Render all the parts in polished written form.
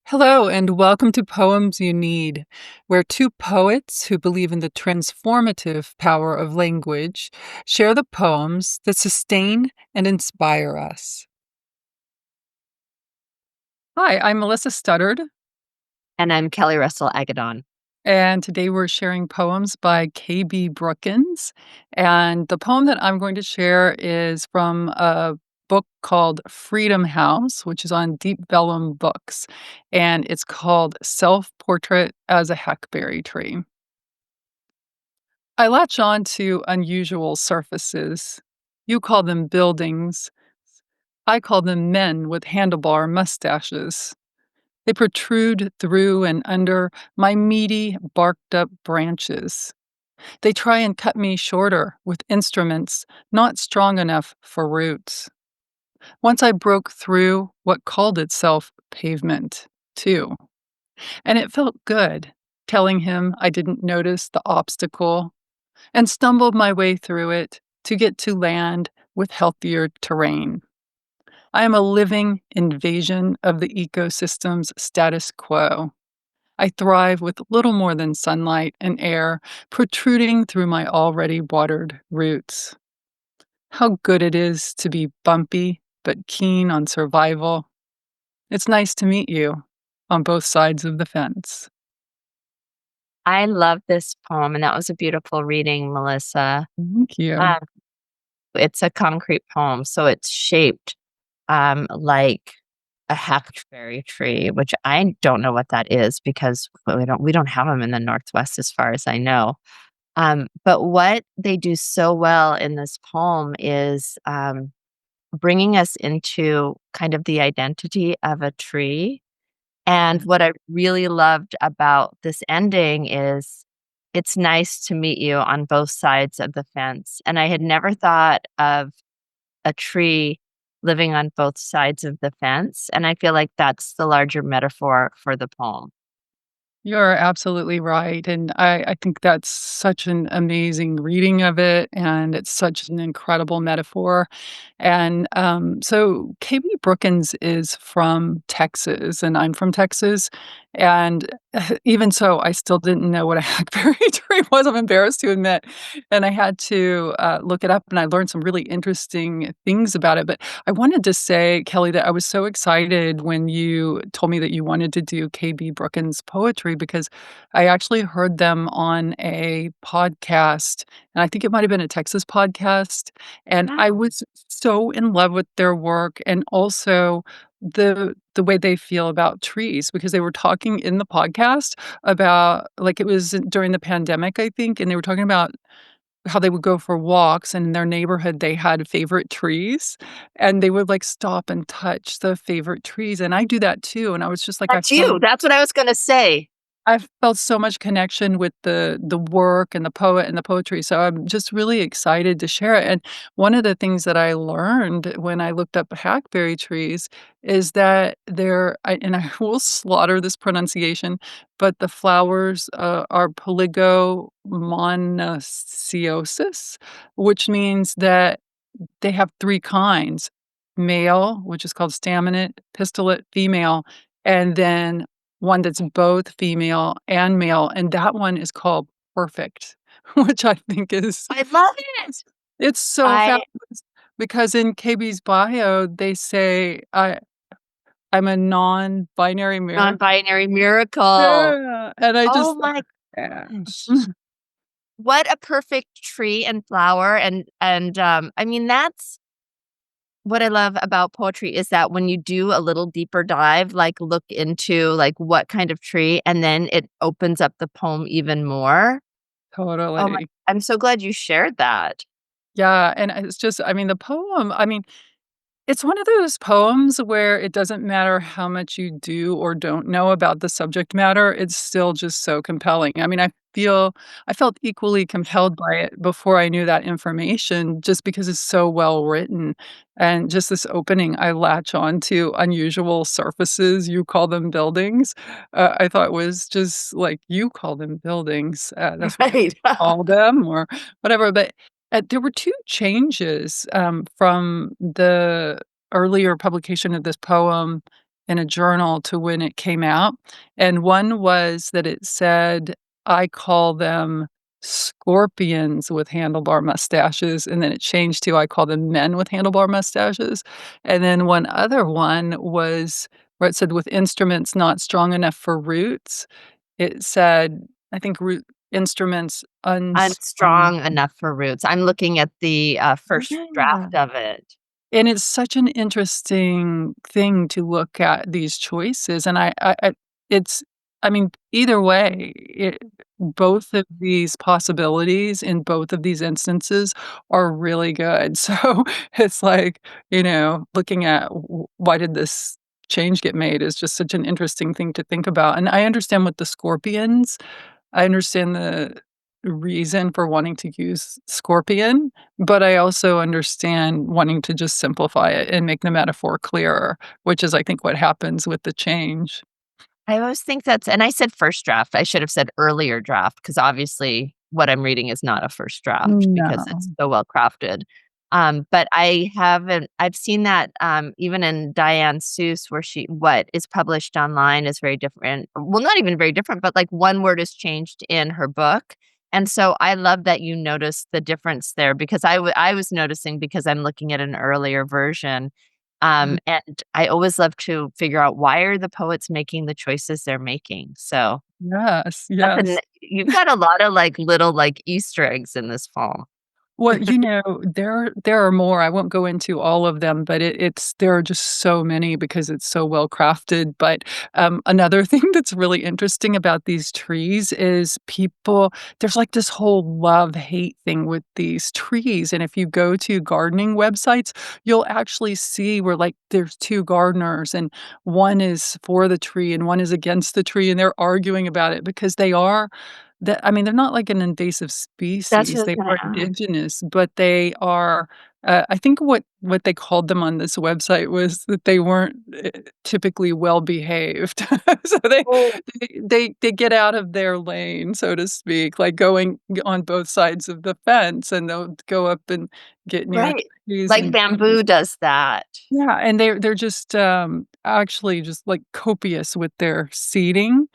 Hello, and welcome to Poems You Need, where two poets who believe in the transformative power of language share the poems that sustain and inspire us. Hi, I'm Melissa Studdard, And I'm Kelly Russell Agodon. and today we're sharing poems by KB Brookins. And the poem that I'm going to share is from a book called Freedom House, which is on Deep Vellum Books, and it's called Self Portrait as a Hackberry Tree. I latch on to unusual surfaces. You call them buildings. I call them men with handlebar mustaches. They protrude through and under my meaty, barked up branches. They try and cut me shorter with instruments not strong enough for roots. Once I broke through what called itself pavement, too. And it felt good, telling him I didn't notice the obstacle and stumbled my way through it to get to land with healthier terrain. I am a living invasion of the ecosystem's status quo. I thrive with little more than sunlight and air protruding through my already watered roots. How good it is to be bumpy but keen on survival. It's nice to meet you on both sides of the fence. I love this poem, and that was a beautiful reading, Melissa. Thank you. Um, it's a concrete poem, so it's shaped like a hackberry tree, which I don't know what that is because we don't have them in the Northwest, as far as I know. But what they do so well in this poem is bringing us into kind of the identity of a tree. And what I really loved about this ending is it's nice to meet you on both sides of the fence. And I had never thought of a tree living on both sides of the fence. And I feel like that's the larger metaphor for the poem. You're absolutely right, and I think that's such an amazing reading of it, and it's such an incredible metaphor, and, so KB Brookins is from Texas, and I'm from Texas, and even so, I still didn't know what a hackberry tree was, I'm embarrassed to admit, and I had to, look it up, and I learned some really interesting things about it, but I wanted to say, Kelly, that I was so excited when you told me that you wanted to do KB Brookins poetry because I actually heard them on a podcast, and I think it might have been a Texas podcast, and I Wow. was so in love with their work and also the way they feel about trees because they were talking in the podcast about like, it was during the pandemic, I think, and they were talking about how they would go for walks, and in their neighborhood, they had favorite trees, and they would, like, stop and touch the favorite trees, and I do that too, and I was just like, That's you. That's what I was going to say. I felt so much connection with the work and the poet and the poetry, so I'm just really excited to share it, and one of the things that I learned when I looked up hackberry trees is that and I will slaughter this pronunciation, but the flowers, are polygomonocosis, which means that they have 3 kinds: male, which is called staminate, pistillate, female, and then one that's both female and male, and that one is called perfect, which I think is I love it. it's so I fabulous because in KB's bio, they say, I'm a non-binary miracle. non-binary miracle. Yeah, and I Oh just my yeah. gosh. What a perfect tree and flower, and I mean, that's what I love about poetry is that when you do a little deeper dive, like, look into, like, what kind of tree, and then it opens up the poem even more. Oh my Totally. I'm so glad you shared that. Yeah, and it's just I mean, the poem I mean, it's one of those poems where it doesn't matter how much you do or don't know about the subject matter, it's still just so compelling. I mean, I felt equally compelled by it before I knew that information just because it's so well written, and just this opening, I latch on to unusual surfaces, you call them buildings, I thought was just like, "You call them buildings, that's what Right. I call them," or whatever, but there were 2 changes, from the earlier publication of this poem in a journal to when it came out, and one was that it said, "I call them scorpions with handlebar mustaches," and then it changed to, "I call them men with handlebar mustaches," and then one other one was where it said, "With instruments not strong enough for roots," it said, I think, "root instruments unstrung." Unstrong enough for roots. I'm looking at the, first Yeah. draft of it. And it's such an interesting thing to look at these choices, and I it's I mean, either way, both of these possibilities in both of these instances are really good. So, it's like, looking at why did this change get made is just such an interesting thing to think about, and I understand with the scorpions, I understand the reason for wanting to use scorpion, but I also understand wanting to just simplify it and make the metaphor clearer, which is, I think, what happens with the change. I always think that's and I said first draft, I should have said earlier draft because obviously what I'm reading is not a first draft because No. it's so well crafted. But I've seen that, even in Diane Seuss where what is published online is very different. Well, not even very different, but, like, one word is changed in her book, and so I love that you noticed the difference there because I was noticing because I'm looking at an earlier version, Mm, and I always love to figure out why are the poets making the choices they're making, so yes, that's an yes. you've got a lot of, like, little, like, Easter eggs in this poem. Well, there are more, I won't go into all of them, but there are just so many because it's so well crafted, but, another thing that's really interesting about these trees is there's, like, this whole love-hate thing with these trees, and if you go to gardening websites, you'll actually see where, like, there's 2 gardeners, and one is for the tree and one is against the tree, and they're arguing about it because I mean, they're not like an invasive That's what species, I was they gonna are ask. indigenous, but they are, I think what they called them on this website was that they weren't, typically well behaved. So Oh, they get out of their lane, so to speak, like going on both sides of the fence, and they'll go up and get near right. trees Like and bamboo does that. yeah, and they're just, actually just, like, copious with their seeding,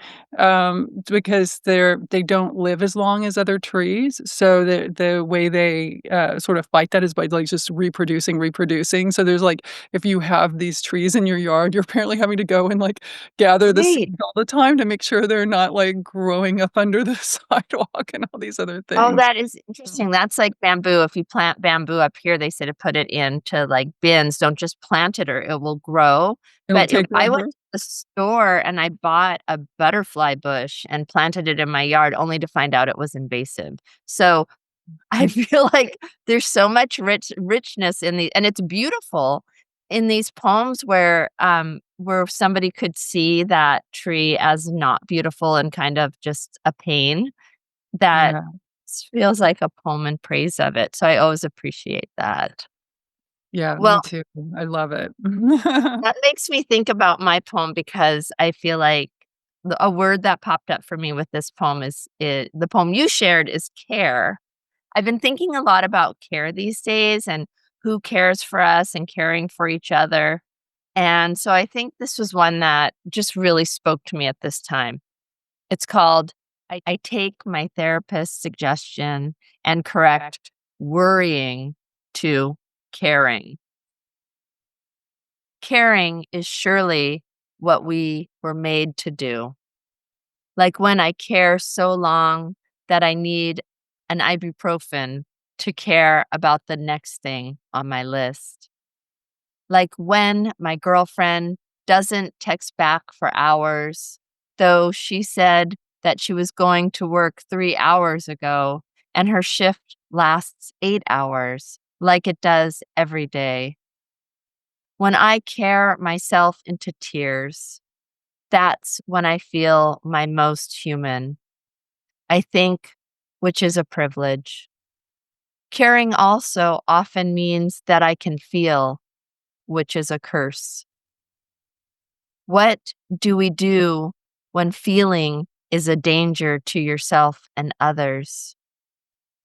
because they don't live as long as other trees, so the way they, sort of fight that is by, like, just reproducing, so there's, like if you have these trees in your yard, you're apparently having to go and, like, gather the Right. seeds all the time to make sure they're not, like, growing up under the sidewalk and all these other Oh, things. that is interesting. That's like bamboo. If you plant bamboo up here, they say to put it into, like, bins. Don't just plant it or it will grow. It'll But take I went over. to the store and I bought a butterfly bush and planted it in my yard only to find out it was invasive. So, I feel like there's so much richness in the and it's beautiful in these poems where somebody could see that tree as not beautiful and kind of just a pain that Yeah, feels like a poem in praise of it, so I always appreciate that. yeah, me Well, too, I love it. that makes me think about my poem because I feel like a word that popped up for me with this poem is the poem you shared is care. I've been thinking a lot about care these days and who cares for us and caring for each other, and so I think this was one that just really spoke to me at this time. It's called I take my therapist's suggestion and correct worrying to caring. Caring is surely what we were made to do. Like when I care so long that I need an ibuprofen to care about the next thing on my list. Like when my girlfriend doesn't text back for hours, though she said that she was going to work 3 hours ago and her shift lasts 8 hours, like it does every day. When I care myself into tears, that's when I feel my most human, I think, which is a privilege. Caring also often means that I can feel, which is a curse. What do we do when feeling is a danger to yourself and others?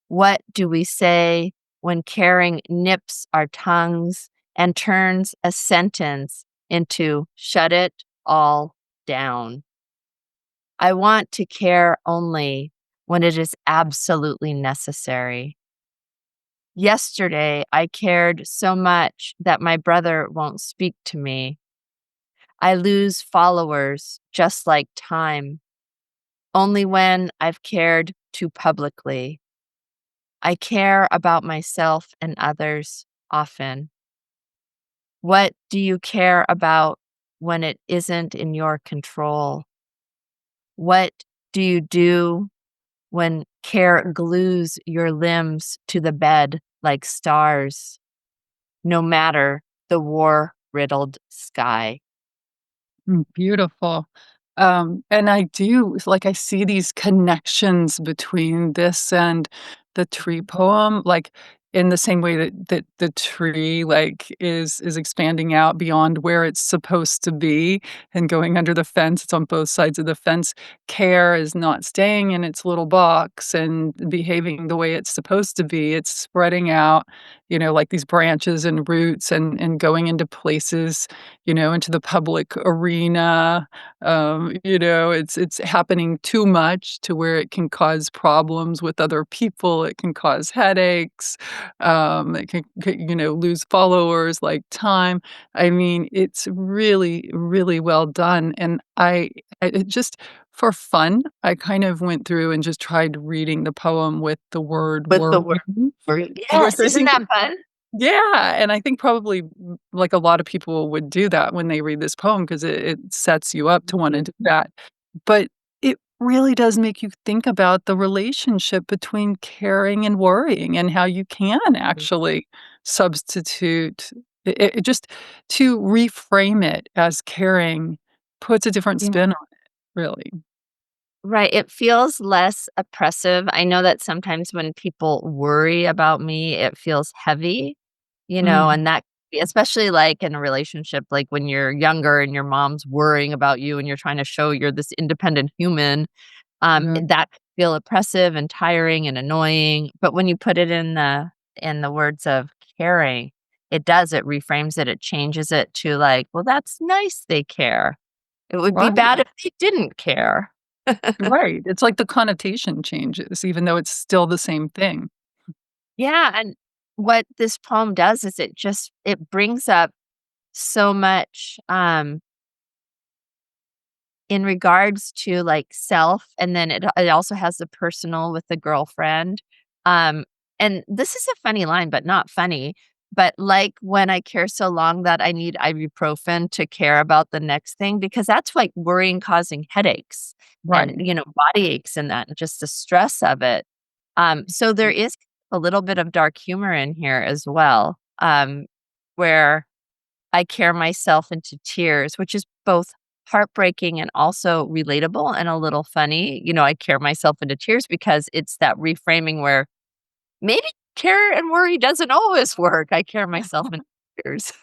What do we say when caring nips our tongues and turns a sentence into shut it all down. I want to care only when it is absolutely necessary. Yesterday, I cared so much that my brother won't speak to me. I lose followers just like time, only when I've cared too publicly. I care about myself and others often. What do you care about when it isn't in your control? What do you do when care glues your limbs to the bed like stars, no matter the war riddled sky? Beautiful. And I do like, I see these connections between this and the tree poem, like, in the same way that the tree, like, is expanding out beyond where it's supposed to be and going under the fence. It's on both sides of the fence. Care is not staying in its little box and behaving the way it's supposed to be. It's spreading out, like these branches and roots and going into places, into the public arena. It's happening too much to where it can cause problems with other people. It can cause headaches. It can lose followers like time. I mean, it's really, really well done. And it just for fun, I kind of went through and just tried reading the poem with the word With the worry, word for which yes, I isn't think that fun? yeah, and I think probably, like, a lot of people would do that when they read this poem 'cause it sets you up to wanna Mhm. do that. But it really does make you think about the relationship between caring and worrying and how you can actually substitute it just to reframe it as caring puts a different Yeah. spin on it, really. Right, it feels less oppressive. I know that sometimes when people worry about me, it feels heavy, Mhm. and that especially, like, in a relationship, like, when you're younger and your mom's worrying about you and you're trying to show you're this independent human, Yeah. that can feel oppressive and tiring and annoying, but when you put it in the words of caring, it reframes it, it changes it to, like, "Well, that's nice they care. It would be Right. bad if they didn't care." Right, it's like the connotation changes even though it's still the same thing. Yeah, and what this poem does is it brings up so much, in regards to, like, self, and then it also has the personal with the girlfriend, um, and this is a funny line, but not funny, but, like, when I care so long that I need ibuprofen to care about the next thing, because that's, like, worrying causing headaches and, Right. body aches and that, and just the stress of it. So there is a little bit of dark humor in here as well, where I care myself into tears, which is both heartbreaking and also relatable and a little funny. I care myself into tears because it's that reframing where maybe care and worry doesn't always work. I care myself into tears.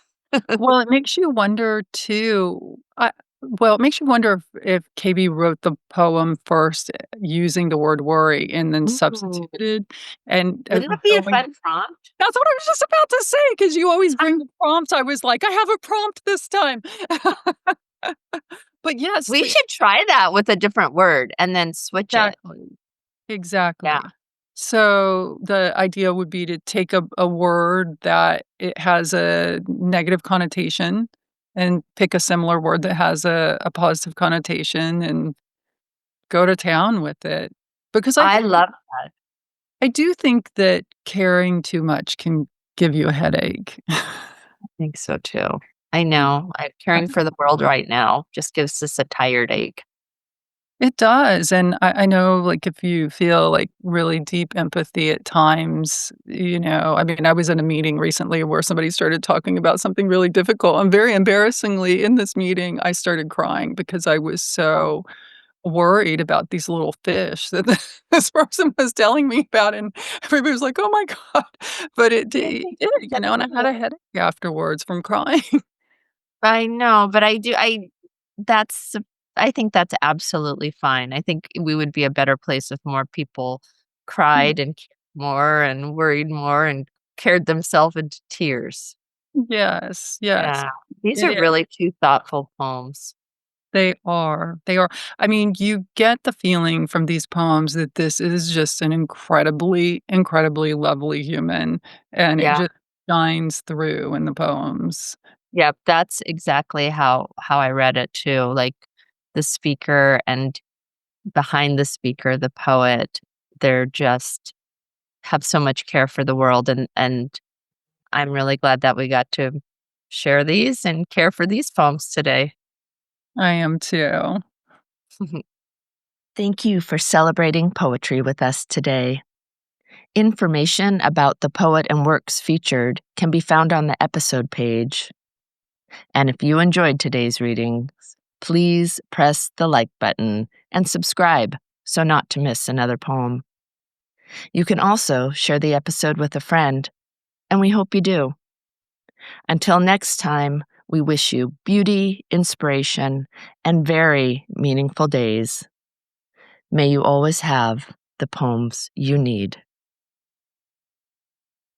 Well, it makes you wonder too it makes you wonder if KB wrote the poem first, using the word worry and then Ooh, substituted and, wouldn't that be a going fun prompt? that's what I was just about to say because you always bring the prompts. I was like, "I have a prompt this time." But yes, We the should try that with a different word and then switch it. exactly. Yeah. Exactly. So, the idea would be to take a word that it has a negative connotation and pick a similar word that has a positive connotation and go to town with it. Because I love that. I do think that caring too much can give you a headache. I think so too. I know. I'm caring for the world right now just gives us a tired ache. It does, and I know, like, if you feel, like, really deep empathy at times, I mean, I was in a meeting recently where somebody started talking about something really difficult, and very embarrassingly, in this meeting, I started crying because I was so worried about these little fish that this person was telling me about, and everybody was like, "Oh my god," but it did, and I had a headache afterwards from crying. I know, but that's I think that's absolutely fine. I think we would be a better place if more people cried and cared more and worried more and cared themselves into tears. Yes, yes, Yeah. These it are is. really 2 thoughtful poems. They are. I mean, you get the feeling from these poems that this is just an incredibly, incredibly lovely human, and it Yeah. just shines through in the poems. Yep, that's exactly how I read it too, like, the speaker and behind the speaker, the poet, they're just have so much care for the world, and I'm really glad that we got to share these and care for these poems today. I am too. Thank you for celebrating poetry with us today. Information about the poet and works featured can be found on the episode page. And if you enjoyed today's readings, please press the like button and subscribe so not to miss another poem. You can also share the episode with a friend, and we hope you do. Until next time, we wish you beauty, inspiration, and very meaningful days. May you always have the poems you need.